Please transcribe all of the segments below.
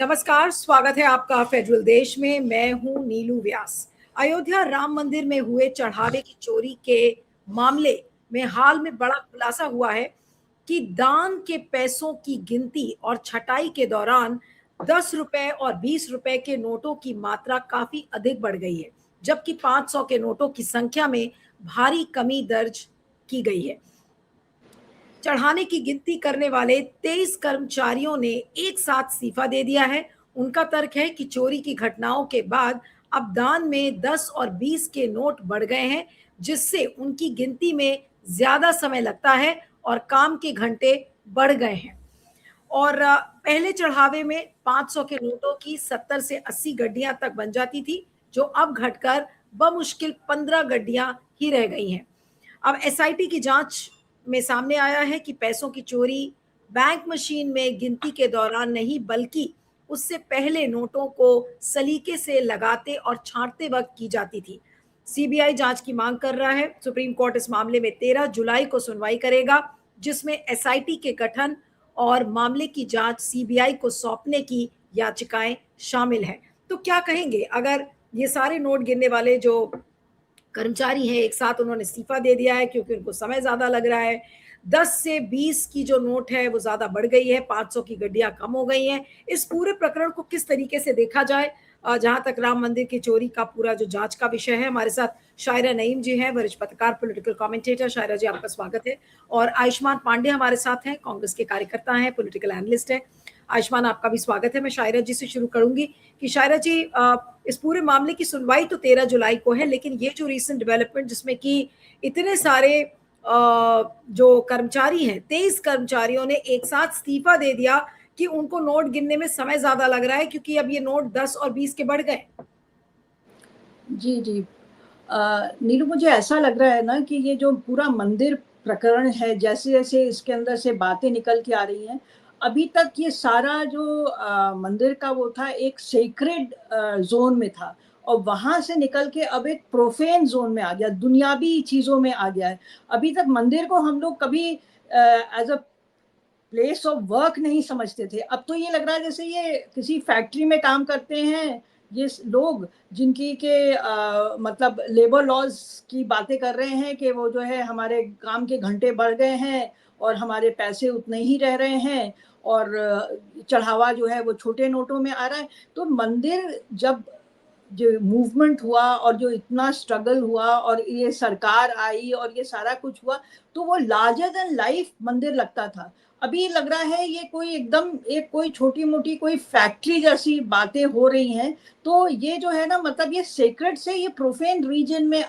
नमस्कार, स्वागत है आपका फेडरल देश में। मैं हूं नीलू व्यास। अयोध्या राम मंदिर में हुए चढ़ावे की चोरी के मामले में हाल में बड़ा खुलासा हुआ है कि दान के पैसों की गिनती और छटाई के दौरान 10 रुपए और 20 रुपए के नोटों की मात्रा काफी अधिक बढ़ गई है, जबकि 500 के नोटों की संख्या में भारी कमी दर्ज की गई है। चढ़ाने की गिनती करने वाले 23 कर्मचारियों ने एक साथ इस्तीफा दे दिया है। उनका तर्क है कि चोरी की घटनाओं के बाद अब दान में 10 और 20 के नोट बढ़ गए हैं, जिससे उनकी गिनती में ज्यादा समय लगता है और काम के घंटे बढ़ गए हैं। और पहले चढ़ावे में 500 के नोटों की 70 से 80 गड्डियां तक बन जाती थी, जो अब घटकर बमुश्किल 15 गड्डियां ही रह गई हैं। अब एसआईटी की जांच में सामने आया है कि पैसों की चोरी बैंक मशीन में गिनती के दौरान नहीं, बल्कि उससे पहले नोटों को सलीके से लगाते और छांटते वक्त की जाती थी। सीबीआई जांच की मांग कर रहा है। सुप्रीम कोर्ट इस मामले में 13 जुलाई को सुनवाई करेगा, जिसमें एसआईटी के गठन और मामले की जांच सीबीआई को सौंपने की याचिकाएं शामिल हैं। तो क्या कहेंगे, अगर ये सारे नोट गिनने वाले जो कर्मचारी हैं एक साथ उन्होंने इस्तीफा दे दिया है क्योंकि उनको समय ज्यादा लग रहा है, 10 से 20 की जो नोट है वो ज्यादा बढ़ गई है, 500 की गड्डियां कम हो गई हैं। इस पूरे प्रकरण को किस तरीके से देखा जाए, जहां तक राम मंदिर की चोरी का पूरा जो जांच का विषय है। हमारे साथ शायरा नईम जी हैं, वरिष्ठ पत्रकार, पॉलिटिकल कमेंटेटर। शायरा जी, आपका स्वागत है। और आयुष्मान पांडे हमारे साथ हैं, कांग्रेस के कार्यकर्ता हैं, पॉलिटिकल एनालिस्ट हैं। आयुष्मान, आपका भी स्वागत है। मैं शायरा जी से शुरू करूंगी कि शायरा जी, इस पूरे मामले की सुनवाई तो 13 जुलाई को है, लेकिन ये जो रीसेंट डेवलपमेंट जिसमें कि इतने सारे जो कर्मचारी हैं, 23 कर्मचारियों ने एक साथ इस्तीफा दे दिया कि उनको नोट गिनने में समय ज्यादा लग रहा है क्योंकि अब ये नोट 10 और 20 के बढ़ गए। जी जी। नीरू, मुझे ऐसा लग रहा है ना कि ये जो पूरा मंदिर प्रकरण है, जैसे जैसे इसके अंदर से बातें निकल के आ रही हैं, अभी तक ये सारा जो मंदिर का वो था, एक सेक्रेड जोन में था, और वहां से निकल के अब एक प्रोफेन जोन में आ गया, दुनियावी चीजों में आ गया है। अभी तक मंदिर को हम लोग कभी as a place of work नहीं समझते थे। अब तो ये लग रहा है जैसे ये किसी फैक्ट्री में काम करते हैं ये लोग, जिनकी के मतलब लेबर लॉज की बातें कर रहे हैं कि वो जो है हमारे काम के घंटे बढ़ गए हैं और हमारे पैसे उतने ही रह रहे हैं, और चढ़ावा जो है वो छोटे नोटों में आ रहा है। तो मंदिर जब जो मूवमेंट हुआ और जो इतना स्ट्रगल हुआ और ये सरकार आई और ये सारा कुछ हुआ, तो वो लार्जर देन लाइफ मंदिर लगता था। अभी लग रहा है ये कोई एकदम एक कोई छोटी मोटी कोई फैक्ट्री जैसी बातें हो रही हैं। तो ये जो है ना, मतलब ये सेक्रेट से ये प्रोफेन रीजन में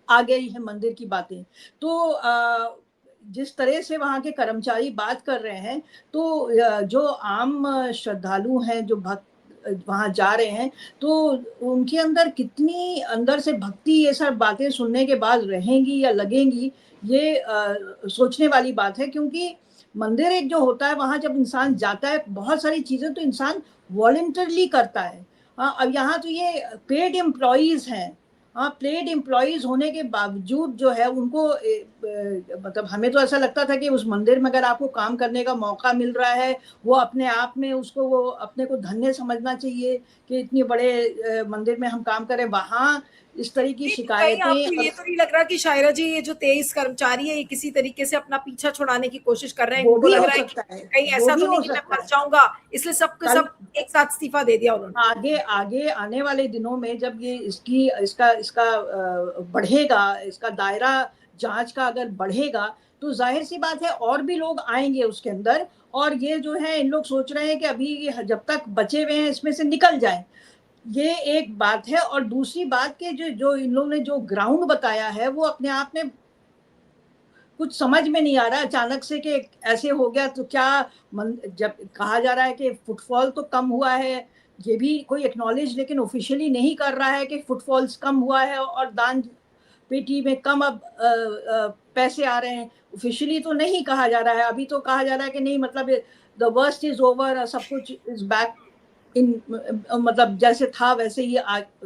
आ गई है मंदिर की बातें। तो जिस तरह से वहाँ के कर्मचारी बात कर रहे हैं, तो जो आम श्रद्धालु हैं, जो भक्त वहाँ जा रहे हैं, तो उनके अंदर कितनी अंदर से भक्ति ये सब बातें सुनने के बाद रहेंगी या लगेंगी, ये सोचने वाली बात है। क्योंकि मंदिर एक जो होता है, वहाँ जब इंसान जाता है, बहुत सारी चीजें तो इंसान वॉलंटरली करता है। हाँ, अब यहाँ तो ये पेड एम्प्लॉइज हैं। हाँ, पेड एम्प्लॉइज होने के बावजूद जो है उनको मतलब हमें तो ऐसा लगता था कि उस मंदिर में अगर आपको काम करने का मौका मिल रहा है, वो अपने आप में उसको वो अपने को धन्य समझना चाहिए कि इतने बड़े मंदिर में हम काम करें। वहाँ इस तरह की तो कहीं शिकायतें आपको ये तो नहीं लग रहा कि शायरा जी, ये जो 23 कर्मचारी है ये किसी तरीके से अपना पीछा छुड़ाने की कोशिश कर रहे हैं? वो इनको भी लग हो रहा है कि सकता है, कहीं वो ऐसा भी तो नहीं हो कि मैं सकता फंस है। जाऊंगा, इसलिए सबके कल सब एक साथ इस्तीफा दे दिया उन्होंने। आगे आगे आने वाले दिनों में जब ये इसकी इसका इसका बढ़ेगा, इसका दायरा जांच का अगर बढ़ेगा, तो जाहिर सी बात है और भी लोग आएंगे उसके अंदर। और ये जो है, इन लोग सोच रहे हैं कि अभी ये जब तक बचे हुए हैं इसमें से निकल जाए, ये एक बात है। और दूसरी बात के जो जो इन लोगों ने जो ग्राउंड बताया है, वो अपने आप में कुछ समझ में नहीं आ रहा अचानक से कि ऐसे हो गया। तो क्या जब कहा जा रहा है कि फुटफॉल तो कम हुआ है, ये भी कोई एक्नॉलेज लेकिन ऑफिशियली नहीं कर रहा है कि फुटफॉल्स कम हुआ है और दान पेटी में कम अब पैसे आ रहे हैं। ऑफिशियली तो नहीं कहा जा रहा है। अभी तो कहा जा रहा है कि नहीं, मतलब द वर्स्ट इज ओवर, सब कुछ इज बैक इन, मतलब जैसे था वैसे ही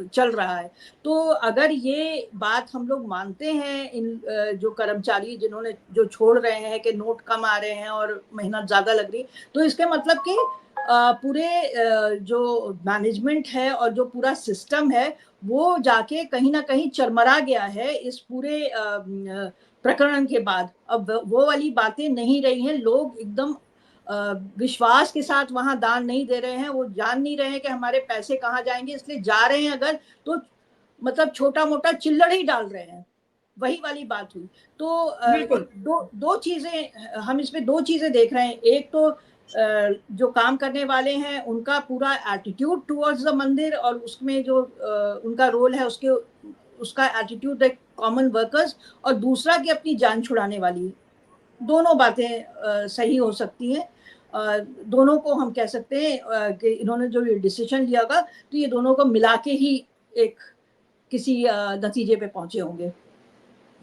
चल रहा है। तो अगर ये बात हम लोग मानते हैं, इन जो कर्मचारी जिन्होंने जो छोड़ रहे हैं कि नोट कम आ रहे हैं और मेहनत ज्यादा लग रही, तो इसके मतलब कि पूरे जो मैनेजमेंट है और जो पूरा सिस्टम है वो जाके कहीं ना कहीं चरमरा गया है इस पूरे प्रकरण के बाद। अब वो वाली बातें नहीं रही हैं, लोग एकदम विश्वास के साथ वहां दान नहीं दे रहे हैं, वो जान नहीं रहे हैं कि हमारे पैसे कहाँ जाएंगे, इसलिए जा रहे हैं अगर तो मतलब छोटा मोटा चिल्लड़ ही डाल रहे हैं। वही वाली बात हुई। तो बिल्कुल दो चीजें हम इसमें दो चीजें देख रहे हैं। एक तो जो काम करने वाले हैं उनका पूरा एटीट्यूड टुवर्ड्स द मंदिर और उसमें जो उनका रोल है उसका एटीट्यूड है कॉमन वर्कर्स, और दूसरा कि अपनी जान छुड़ाने वाली। दोनों बातें सही हो सकती हैं। दोनों को हम कह सकते हैं कि इन्होंने जो ये डिसीजन लिया होगा तो ये दोनों को मिला के ही एक किसी नतीजे पे पहुंचे होंगे।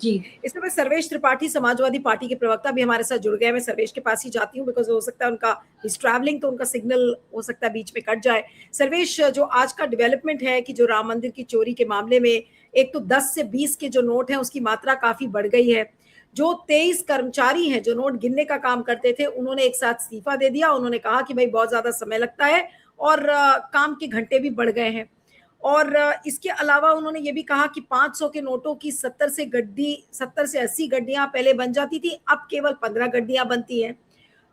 जी, इस समय सर्वेश त्रिपाठी समाजवादी पार्टी के प्रवक्ता भी हमारे साथ जुड़ गए। मैं सर्वेश के पास ही जाती हूँ बिकॉज हो सकता है उनका इस ट्रैवलिंग तो उनका सिग्नल हो सकता है बीच में कट जाए। सर्वेश, जो आज का डेवलपमेंट है कि जो राम मंदिर की चोरी के मामले में एक तो 10 से 20 के जो नोट हैं उसकी मात्रा काफी बढ़ गई है। जो 23 कर्मचारी हैं जो नोट गिनने का काम करते थे उन्होंने एक साथ इस्तीफा दे दिया। उन्होंने कहा कि भाई बहुत ज्यादा समय लगता है और काम के घंटे भी बढ़ गए हैं। और इसके अलावा उन्होंने ये भी कहा कि 500 के नोटों की 70 से 80 गड्डियां पहले बन जाती थी, अब केवल 15 गड्डियां बनती हैं।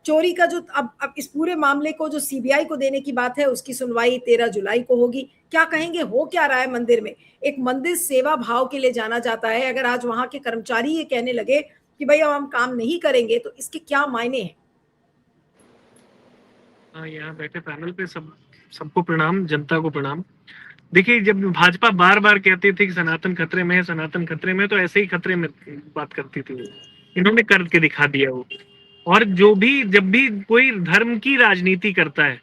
चोरी का जो अब इस पूरे मामले को जो सीबीआई को देने की बात है उसकी सुनवाई 13 जुलाई को होगी। क्या कहेंगे, हो क्या रहा है मंदिर में? एक मंदिर सेवा भाव के लिए जाना जाता है, अगर आज वहां के कर्मचारी ये कहने लगे कि भाई अब हम काम नहीं करेंगे तो इसके क्या मायने हैं? यहाँ बैठे पैनल पे सबको प्रणाम, जनता को प्रणाम। देखिए, जब भाजपा बार बार कहती थी कि सनातन खतरे में है, सनातन खतरे में, तो ऐसे ही खतरे में बात करती थी। इन्होंने करके दिखा दिया वो। और जब भी कोई धर्म की राजनीति करता है,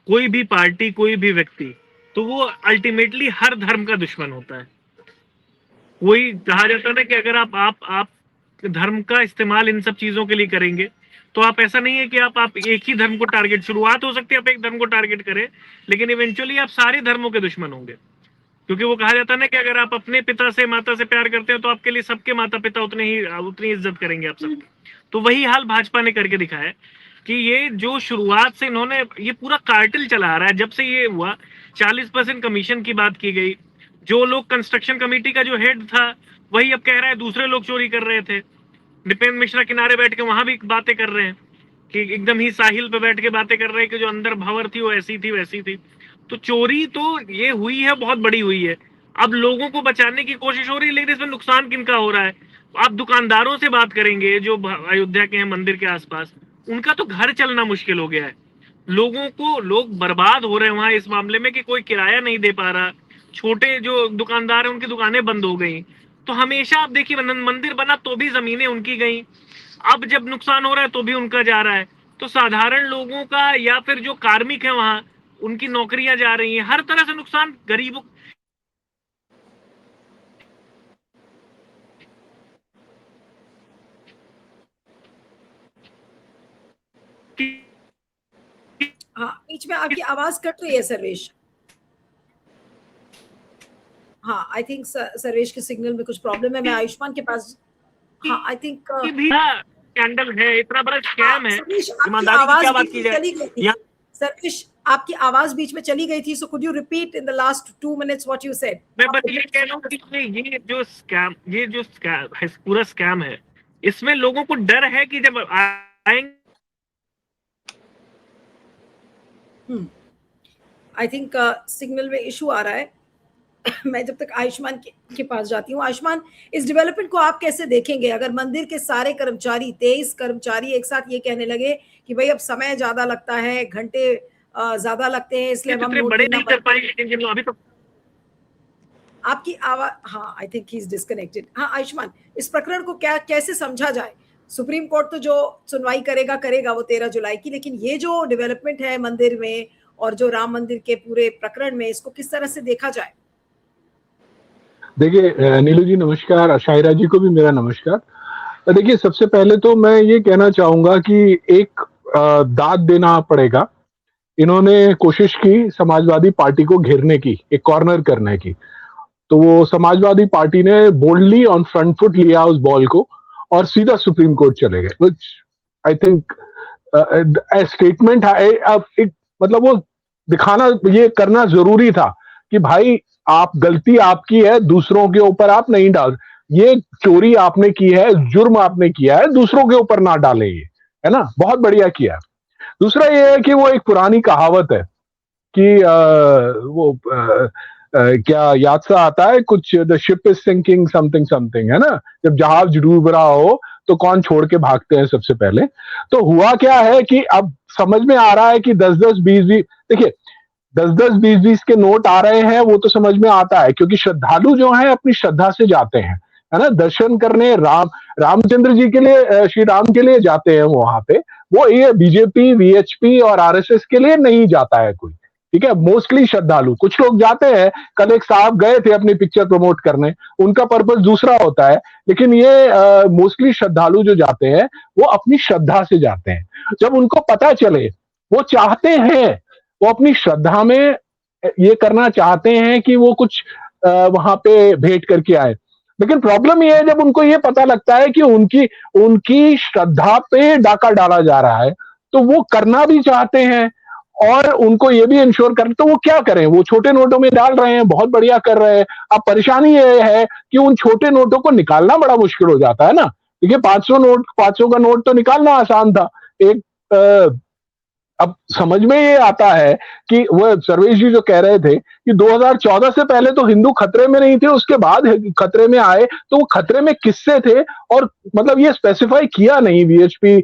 कोई भी पार्टी, कोई भी व्यक्ति, तो वो अल्टीमेटली हर धर्म का दुश्मन होता है। कोई कहा जाता है ना कि अगर आप धर्म का इस्तेमाल इन सब चीजों के लिए करेंगे तो आप, ऐसा नहीं है कि आप एक ही धर्म को टारगेट, शुरुआत हो सकती है आप एक धर्म को टारगेट करें, लेकिन इवेंचुअली आप सारे धर्मों के दुश्मन होंगे। क्योंकि वो कहा जाता है ना कि अगर आप अपने पिता से, माता से प्यार करते हो तो आपके लिए सबके माता पिता उतनी इज्जत करेंगे आप सबकी। तो वही हाल भाजपा ने करके दिखाया कि ये जो शुरुआत से इन्होंने ये पूरा कार्टेल चला रहा है। जब से ये हुआ 40% कमीशन की बात की गई। जो लोग कंस्ट्रक्शन कमेटी का जो हेड था वही अब कह रहा है दूसरे लोग चोरी कर रहे थे। दीपेंद्र मिश्रा किनारे बैठ के वहां भी बातें कर रहे हैं कि एकदम ही साहिल पे बैठ के बातें कर रहे हैं कि जो अंदर भंवर थी वो ऐसी थी वैसी थी। तो चोरी तो ये हुई है, बहुत बड़ी हुई है। अब लोगों को बचाने की कोशिश हो रही है, लेकिन इसमें नुकसान किनका हो रहा है? आप दुकानदारों से बात करेंगे जो अयोध्या के हैं, मंदिर के आसपास, उनका तो घर चलना मुश्किल हो गया है। लोग बर्बाद हो रहे हैं वहां इस मामले में कि कोई किराया नहीं दे पा रहा। छोटे जो दुकानदार हैं उनकी दुकानें बंद हो गई। तो हमेशा आप देखिए, मंदिर बना तो भी जमीनें उनकी गई, अब जब नुकसान हो रहा है तो भी उनका जा रहा है। तो साधारण लोगों का या फिर जो कार्मिक है वहां, उनकी नौकरियां जा रही हैं, हर तरह से नुकसान गरीबों। हाँ, बीच में आपकी आवाज कट रही है सर्वेश। हाँ, आई थिंक सर्वेश के सिग्नल में कुछ प्रॉब्लम है। मैं आयुष्मान के पास, हाँ आई थिंक स्कैंडल है, इतना बड़ा स्कैम है। सर्वेश, ईमानदारी की क्या बात की जाए? सर्वेश, आपकी आवाज बीच में चली गई थी, so could you repeat in the last 2 minutes what you said? मैं बस ये कह रहा हूँ कि ये जो स्कैम है, पूरा स्कैम है, इसमें लोगों को डर है कि जब आएंगे। आई थिंक सिग्नल में इशू आ रहा है। मैं जब तक आयुष्मान के पास जाती हूँ। आयुष्मान, इस डेवलपमेंट को आप कैसे देखेंगे? अगर मंदिर के सारे कर्मचारी, 23 कर्मचारी एक साथ ये कहने लगे कि भाई अब समय ज्यादा लगता है, घंटे ज्यादा लगते हैं, इसलिए हम बड़े नहीं कर पाएंगे अभी तो। आपकी आवाज, हाँ I think he is disconnected. हाँ आयुष्मान, इस प्रकरण को कैसे समझा जाए? सुप्रीम कोर्ट तो जो सुनवाई करेगा वो 13 जुलाई की, लेकिन ये जो डेवलपमेंट है मंदिर में और जो राम मंदिर के पूरे प्रकरण में, इसको किस तरह से देखा जाए? देखिए नीलू जी नमस्कार, शायरा जी को भी मेरा नमस्कार। देखिए, सबसे पहले तो मैं ये कहना चाहूंगा कि एक दाद देना पड़ेगा। इन्होंने कोशिश की समाजवादी पार्टी को घेरने की, एक कॉर्नर करने की, तो वो समाजवादी पार्टी ने बोल्डली ऑन फ्रंट फुट लिया उस बॉल को और सीधा सुप्रीम कोर्ट चले गए। व्हिच आई थिंक स्टेटमेंट है, मतलब वो दिखाना, ये करना जरूरी था कि भाई आप, गलती आपकी है, दूसरों के ऊपर आप नहीं डाल, ये चोरी आपने की है, जुर्म आपने किया है, दूसरों के ऊपर ना डालें, ये है ना, बहुत बढ़िया किया। दूसरा ये है कि वो एक पुरानी कहावत है कि क्या याद सा आता है कुछ, the ship is sinking something something, है ना, जब जहाज डूब रहा हो तो कौन छोड़ के भागते हैं सबसे पहले। तो हुआ क्या है कि अब समझ में आ रहा है कि 10-10 20-20, देखिए 10-10 20-20 के नोट आ रहे हैं, वो तो समझ में आता है क्योंकि श्रद्धालु जो हैं अपनी श्रद्धा से जाते हैं, है ना, दर्शन करने रामचंद्र जी के लिए, श्री राम के लिए जाते हैं वहां पे। वो ये बीजेपी, वीएचपी और आरएसएस के लिए नहीं जाता है कोई, ठीक है, मोस्टली श्रद्धालु, कुछ लोग जाते हैं, कल एक साहब गए थे अपनी पिक्चर प्रमोट करने, उनका पर्पस दूसरा होता है, लेकिन ये मोस्टली श्रद्धालु जो जाते हैं वो अपनी श्रद्धा से जाते हैं। जब उनको पता चले, वो चाहते हैं, वो अपनी श्रद्धा में ये करना चाहते हैं कि वो कुछ वहां पे भेंट करके आए, लेकिन प्रॉब्लम ये है जब उनको ये पता लगता है कि उनकी उनकी श्रद्धा पे डाका डाला जा रहा है, तो वो करना भी चाहते हैं और उनको ये भी इंश्योर कर, तो वो क्या करें, वो छोटे नोटों में डाल रहे हैं, बहुत बढ़िया कर रहे हैं। अब परेशानी ये है कि उन छोटे नोटों को निकालना बड़ा मुश्किल हो जाता है ना, देखिए 500 का नोट तो निकालना आसान था। एक अब समझ में ये आता है कि वो सर्वेश जी जो कह रहे थे कि 2014 से पहले तो हिंदू खतरे में नहीं थे, उसके बाद खतरे में आए, तो वो खतरे में किससे थे, और मतलब ये स्पेसिफाई किया नहीं बीएचपी,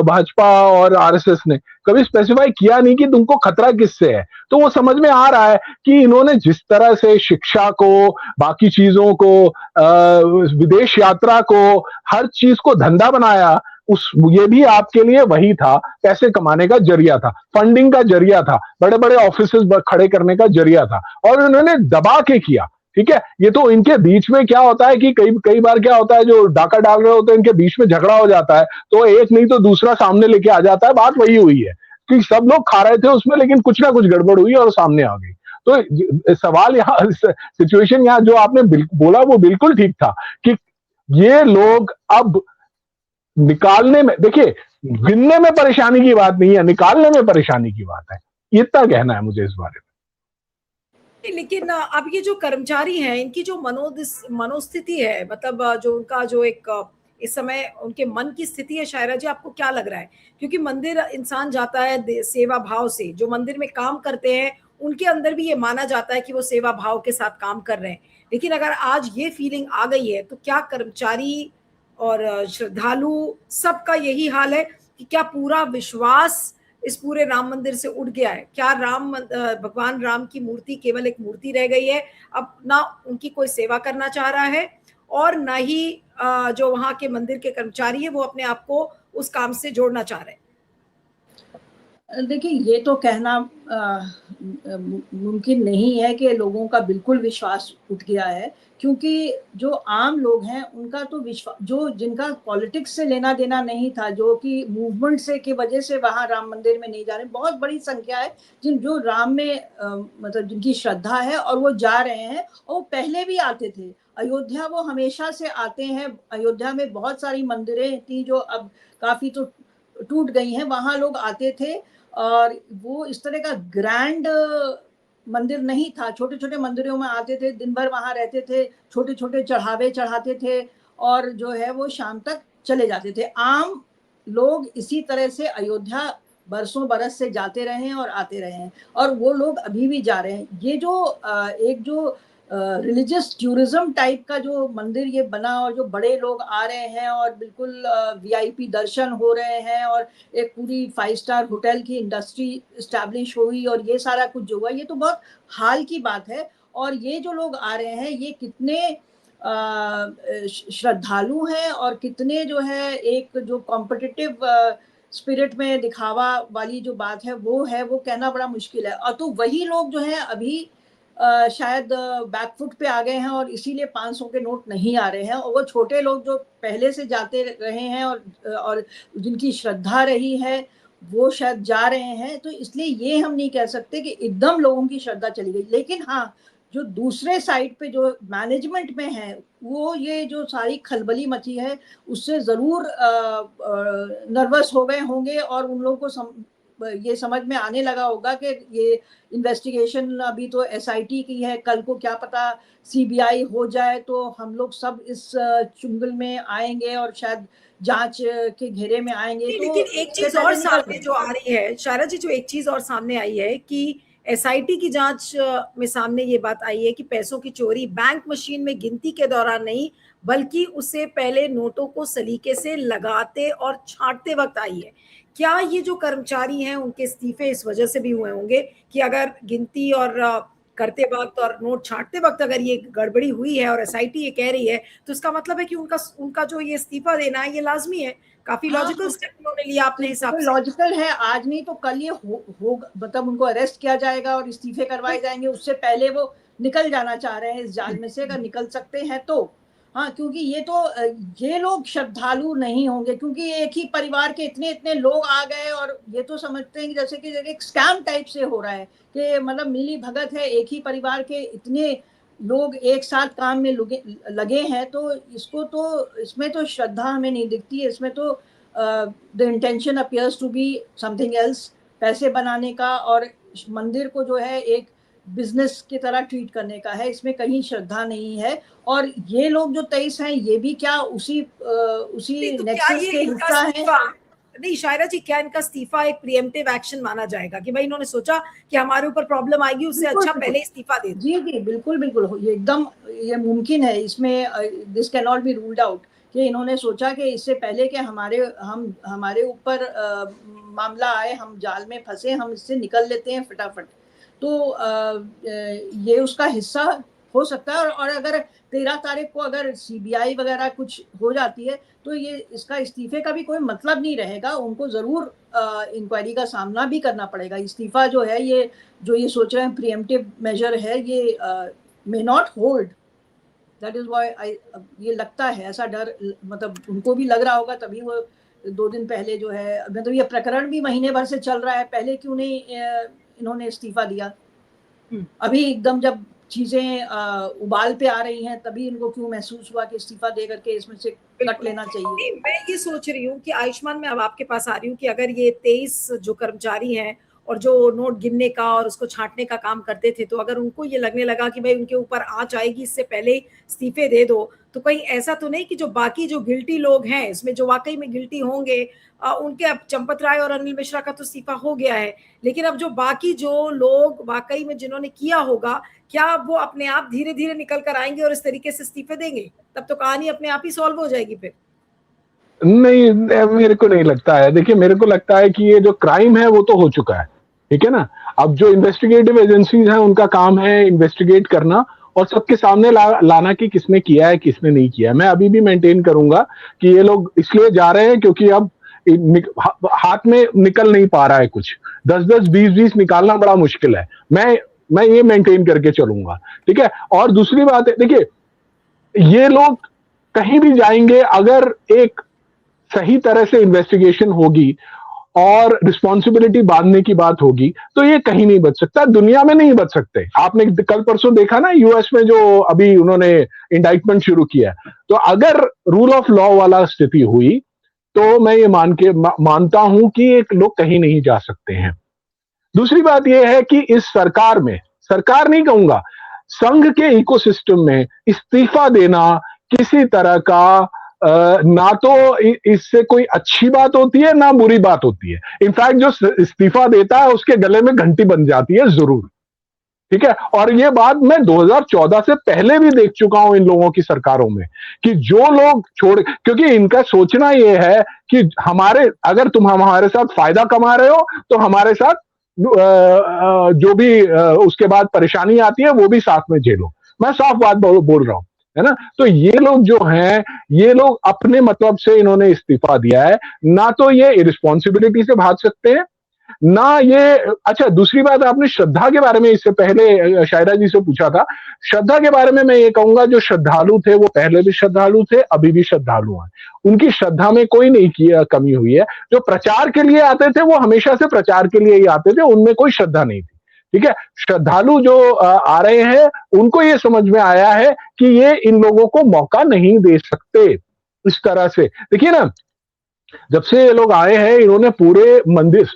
भाजपा और आरएसएस ने कभी स्पेसिफाई किया नहीं कि तुमको खतरा किससे है। तो वो समझ में आ रहा है कि इन्होंने जिस तरह से शिक्षा को, बाकी चीजों को, विदेश यात्रा को, हर चीज को धंधा बनाया, उस ये भी आपके लिए वही था, पैसे कमाने का जरिया था, फंडिंग का जरिया था, बड़े बड़े ऑफिसेस खड़े करने का जरिया था, और उन्होंने दबा के किया, ठीक है। ये तो इनके बीच में क्या होता है कि कई कई बार क्या होता है, जो डाका डाल रहे होते हैं इनके बीच में झगड़ा हो जाता है, तो एक नहीं तो दूसरा सामने लेके आ जाता है। बात वही हुई है कि सब लोग खा रहे थे उसमें, लेकिन कुछ ना कुछ गड़बड़ हुई और सामने आ गई। तो सवाल यहाँ, सिचुएशन यहाँ जो आपने बोला वो बिल्कुल ठीक था कि ये लोग अब निकालने में, देखिए गिनने में परेशानी की बात नहीं है, निकालने में परेशानी की बात है, इतना कहना है मुझे इस बारे में। लेकिन अब ये जो कर्मचारी हैं, इनकी जो मनोस्थिति है, मतलब जो उनका जो एक इस समय उनके मन की स्थिति है, शायरा जी आपको क्या लग रहा है? क्योंकि मंदिर इंसान जाता है सेवा भाव से, जो मंदिर में काम करते हैं उनके अंदर भी ये माना जाता है कि वो सेवा भाव के साथ काम कर रहे हैं, लेकिन अगर आज ये फीलिंग आ गई है तो क्या कर्मचारी और श्रद्धालु सबका यही हाल है कि क्या पूरा विश्वास इस पूरे राम मंदिर से उठ गया है? क्या भगवान राम की मूर्ति केवल एक मूर्ति रह गई है, अब ना उनकी कोई सेवा करना चाह रहा है और ना ही जो वहां के मंदिर के कर्मचारी है वो अपने आप को उस काम से जोड़ना चाह रहे हैं? देखिए, ये तो कहना मुमकिन नहीं है कि लोगों का बिल्कुल विश्वास उठ गया है, क्योंकि जो आम लोग हैं उनका तो जो जिनका पॉलिटिक्स से लेना देना नहीं था, जो कि मूवमेंट से की वजह से वहाँ राम मंदिर में नहीं जा रहे, बहुत बड़ी संख्या है जो राम में मतलब जिनकी श्रद्धा है और वो जा रहे हैं, और वो पहले भी आते थे अयोध्या, वो हमेशा से आते हैं। अयोध्या में बहुत सारी मंदिरें थी जो अब काफी तो टूट गई हैं, वहाँ लोग आते थे, और वो इस तरह का ग्रैंड मंदिर नहीं था, छोटे छोटे मंदिरों में आते थे, दिन भर वहां रहते थे, छोटे छोटे चढ़ावे चढ़ाते थे और जो है वो शाम तक चले जाते थे। आम लोग इसी तरह से अयोध्या बरसों बरस से जाते रहे हैं और आते रहे हैं, और वो लोग अभी भी जा रहे हैं। ये जो एक जो रिलीजियस टूरिज्म टाइप का जो मंदिर ये बना, और जो बड़े लोग आ रहे हैं और बिल्कुल वीआईपी दर्शन हो रहे हैं, और एक पूरी 5 स्टार होटल की इंडस्ट्री इस्टेब्लिश हुई, और ये सारा कुछ जो हुआ, ये तो बहुत हाल की बात है। और ये जो लोग आ रहे हैं ये कितने श्रद्धालु हैं और कितने जो है एक जो कॉम्पिटिटिव स्पिरिट में दिखावा वाली जो बात है वो कहना बड़ा मुश्किल है। और तो वही लोग जो है अभी शायद बैकफुट पे आ गए हैं और इसीलिए 500 के नोट नहीं आ रहे हैं, और वो छोटे लोग जो पहले से जाते रहे हैं और जिनकी श्रद्धा रही है वो शायद जा रहे हैं। तो इसलिए ये हम नहीं कह सकते कि एकदम लोगों की श्रद्धा चली गई, लेकिन हाँ, जो दूसरे साइड पे जो मैनेजमेंट में है वो ये जो सारी खलबली मची है उससे जरूर नर्वस हो गए होंगे, और उन लोगों को ये समझ में आने लगा होगा कि ये इन्वेस्टिगेशन अभी तो एसआईटी की है, कल को क्या पता सीबीआई हो जाए तो हम लोग सब इस चुंगल में आएंगे और शायद जांच के घेरे में आएंगे। नहीं, तो लेकिन एक इससे चीज और पहले निकल सामने गए। जो आ रही है शायरा जी, जो एक चीज और सामने आई है कि एसआईटी की जांच में सामने ये बात आई है कि पैसों की चोरी बैंक मशीन में गिनती के दौरान नहीं, बल्कि उससे पहले नोटों को सलीके से लगाते और छांटते वक्त आई है। क्या ये जो कर्मचारी हैं उनके इस्तीफे इस वजह से भी हुए होंगे कि अगर गिनती और करते वक्त और नोट छांटते वक्त अगर ये गड़बड़ी हुई है और एसआईटी ये कह रही है, तो इसका मतलब है कि उनका उनका जो ये इस्तीफा देना है ये लाजमी है। काफी हाँ, लॉजिकल स्टेप उन्होंने लिया अपने हिसाब से। लॉजिकल है, आज नहीं तो कल ये हो मतलब उनको अरेस्ट किया जाएगा और इस्तीफे करवाए जाएंगे। उससे पहले वो निकल जाना चाह रहे हैं इस जाल में से, अगर निकल सकते हैं तो। हाँ, क्योंकि ये लोग श्रद्धालु नहीं होंगे, क्योंकि एक ही परिवार के इतने इतने लोग आ गए और ये तो समझते हैं कि जैसे कि एक स्कैम टाइप से हो रहा है कि मतलब मिली भगत है, एक ही परिवार के इतने लोग एक साथ काम में लगे हैं। तो इसमें तो श्रद्धा हमें नहीं दिखती है। इसमें तो the intention appears to be something else, पैसे बनाने का और मंदिर को जो है एक बिजनेस की तरह ट्रीट करने का है। इसमें कहीं श्रद्धा नहीं है। और ये लोग जो 23 हैं, ये भी क्या उसी तो क्या नेक्सस ये के इनका हिस्सा हैं? इस्तीफा, नहीं शायरा जी, क्या इनका इस्तीफा एक प्रिएम्प्टिव एक्शन माना जाएगा कि भाई इन्होंने सोचा कि हमारे ऊपर प्रॉब्लम आएगी, उससे अच्छा पहले इस्तीफा दे दो? जी जी, बिल्कुल बिल्कुल, ये एकदम ये मुमकिन है। इसमें this can not be ruled out कि इन्होंने सोचा कि इससे पहले कि हमारे ऊपर मामला आए, हम जाल में फंसे, हम इससे निकल लेते हैं फटाफट। तो ये उसका हिस्सा हो सकता है। और अगर 13 तारीख को अगर सीबीआई वगैरह कुछ हो जाती है तो ये इसका इस्तीफे का भी कोई मतलब नहीं रहेगा। उनको जरूर इंक्वायरी का सामना भी करना पड़ेगा। इस्तीफा जो है, ये सोच रहे हैं प्रिएम्प्टिव मेजर है, ये may not hold. That is why ये लगता है, ऐसा डर मतलब उनको भी लग रहा होगा, तभी वो 2 दिन पहले जो है, मतलब ये प्रकरण भी महीने भर से चल रहा है, पहले क्यों नहीं इन्होंने इस्तीफा दिया? अभी एकदम जब चीजें उबाल पे आ रही हैं, तभी इनको क्यों महसूस हुआ कि इस्तीफा दे करके इसमें से कट लेना चाहिए? मैं ये सोच रही हूँ कि आयुष्मान, मैं अब आपके पास आ रही हूँ कि अगर ये 23 जो कर्मचारी हैं और जो नोट गिनने का और उसको छांटने का काम करते थे, तो अगर उनको ये लगने लगा कि भाई उनके ऊपर आंच आएगी, इससे पहले इस्तीफे दे दो, तो कहीं ऐसा तो नहीं कि जो बाकी जो गिल्टी लोग हैं इसमें, जो वाकई में गिल्टी होंगे, उनके, अब चंपत राय और अनिल मिश्रा का तो इस्तीफा हो गया है, लेकिन अब जो बाकी जो लोग वाकई में जिन्होंने किया होगा, क्या वो अपने आप धीरे धीरे निकल कर आएंगे और इस तरीके से इस्तीफे देंगे? तब तो कहानी अपने आप ही सॉल्व हो जाएगी फिर। नहीं, मेरे को नहीं लगता है। देखिए, मेरे को लगता है कि ये जो क्राइम है वो तो हो चुका है, ठीक है ना। अब जो इन्वेस्टिगेटिव एजेंसीज हैं उनका काम है इन्वेस्टिगेट करना और सबके सामने लाना कि किसने किया है किसने नहीं किया है। मैं अभी भी मेंटेन करूंगा कि ये लोग इसलिए जा रहे हैं क्योंकि अब हाथ में निकल नहीं पा रहा है कुछ। 10-10, 20-20 निकालना बड़ा मुश्किल है। मैं ये मेंटेन करके चलूंगा, ठीक है। और दूसरी बात है, देखिए, ये लोग कहीं भी जाएंगे, अगर एक सही तरह से इन्वेस्टिगेशन होगी और रिस्पॉन्सिबिलिटी बांधने की बात होगी, तो ये कहीं नहीं बच सकता, दुनिया में नहीं बच सकते। आपने कल परसों देखा ना, यूएस में जो अभी उन्होंने इंडाइटमेंट शुरू किया, तो अगर रूल ऑफ लॉ वाला स्थिति हुई तो मैं ये मानता हूं कि एक लोग कहीं नहीं जा सकते हैं। दूसरी बात यह है कि इस सरकार में, सरकार नहीं कहूंगा, संघ के इकोसिस्टम में इस्तीफा देना किसी तरह का ना तो इससे कोई अच्छी बात होती है ना बुरी बात होती है। इनफैक्ट जो इस्तीफा देता है उसके गले में घंटी बन जाती है जरूर, ठीक है। और ये बात मैं 2014 से पहले भी देख चुका हूं इन लोगों की सरकारों में, कि जो लोग क्योंकि इनका सोचना ये है कि अगर तुम हमारे साथ फायदा कमा रहे हो तो हमारे साथ जो भी उसके बाद परेशानी आती है वो भी साथ में झेलो। मैं साफ बात बोल रहा हूं, है ना। तो ये लोग जो हैं, ये लोग अपने मतलब से इन्होंने इस्तीफा दिया है, ना तो ये इरिस्पॉन्सिबिलिटी से भाग सकते हैं ना ये। अच्छा, दूसरी बात, आपने श्रद्धा के बारे में इससे पहले शायरा जी से पूछा था। श्रद्धा के बारे में मैं ये कहूंगा, जो श्रद्धालु थे वो पहले भी श्रद्धालु थे, अभी भी श्रद्धालु हैं। उनकी श्रद्धा में कोई नहीं कमी हुई है। जो प्रचार के लिए आते थे वो हमेशा से प्रचार के लिए ही आते थे, उनमें कोई श्रद्धा नहीं थी, ठीक है। श्रद्धालु जो आ रहे हैं उनको ये समझ में आया है कि ये इन लोगों को मौका नहीं दे सकते इस तरह से। देखिए ना, जब से ये लोग आए हैं, इन्होंने पूरे मंदिर,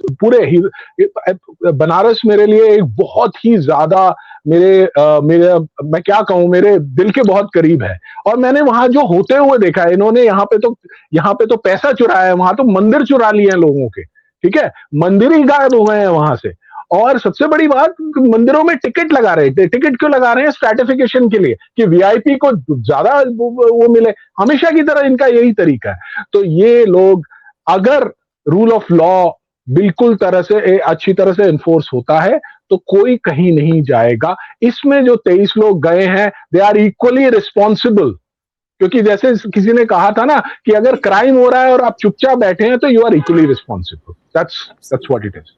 बनारस मेरे लिए एक बहुत ही ज्यादा मेरे मैं क्या कहूँ, मेरे दिल के बहुत करीब है। और मैंने वहां जो होते हुए देखा है, इन्होंने यहाँ पे तो पैसा चुराया है, वहां तो मंदिर चुरा लिए हैं लोगों के, ठीक है, मंदिर ही गायब हो गए हैं वहां से। और सबसे बड़ी बात, मंदिरों में टिकट लगा रहे हैं। टिकट क्यों लगा रहे हैं? स्ट्रैटिफिकेशन के लिए, कि वीआईपी को ज्यादा वो मिले। हमेशा की तरह इनका यही तरीका है। तो ये लोग, अगर रूल ऑफ लॉ बिल्कुल अच्छी तरह से इन्फोर्स होता है, तो कोई कहीं नहीं जाएगा। इसमें जो 23 लोग गए हैं, दे आर इक्वली रिस्पॉन्सिबल। क्योंकि जैसे किसी ने कहा था ना कि अगर क्राइम हो रहा है और आप चुपचाप बैठे हैं, तो you are equally responsible. That's what it is.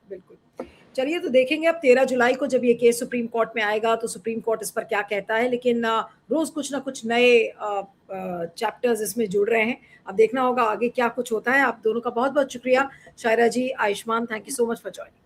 बिल्कुल। चलिए, तो देखेंगे अब 13 जुलाई को जब ये केस सुप्रीम कोर्ट में आएगा तो सुप्रीम कोर्ट इस पर क्या कहता है। लेकिन रोज कुछ ना कुछ नए चैप्टर्स इसमें जुड़ रहे हैं। अब देखना होगा आगे क्या कुछ होता है। आप दोनों का बहुत बहुत शुक्रिया, Shaira ji, Ayushman, thank you so much for joining.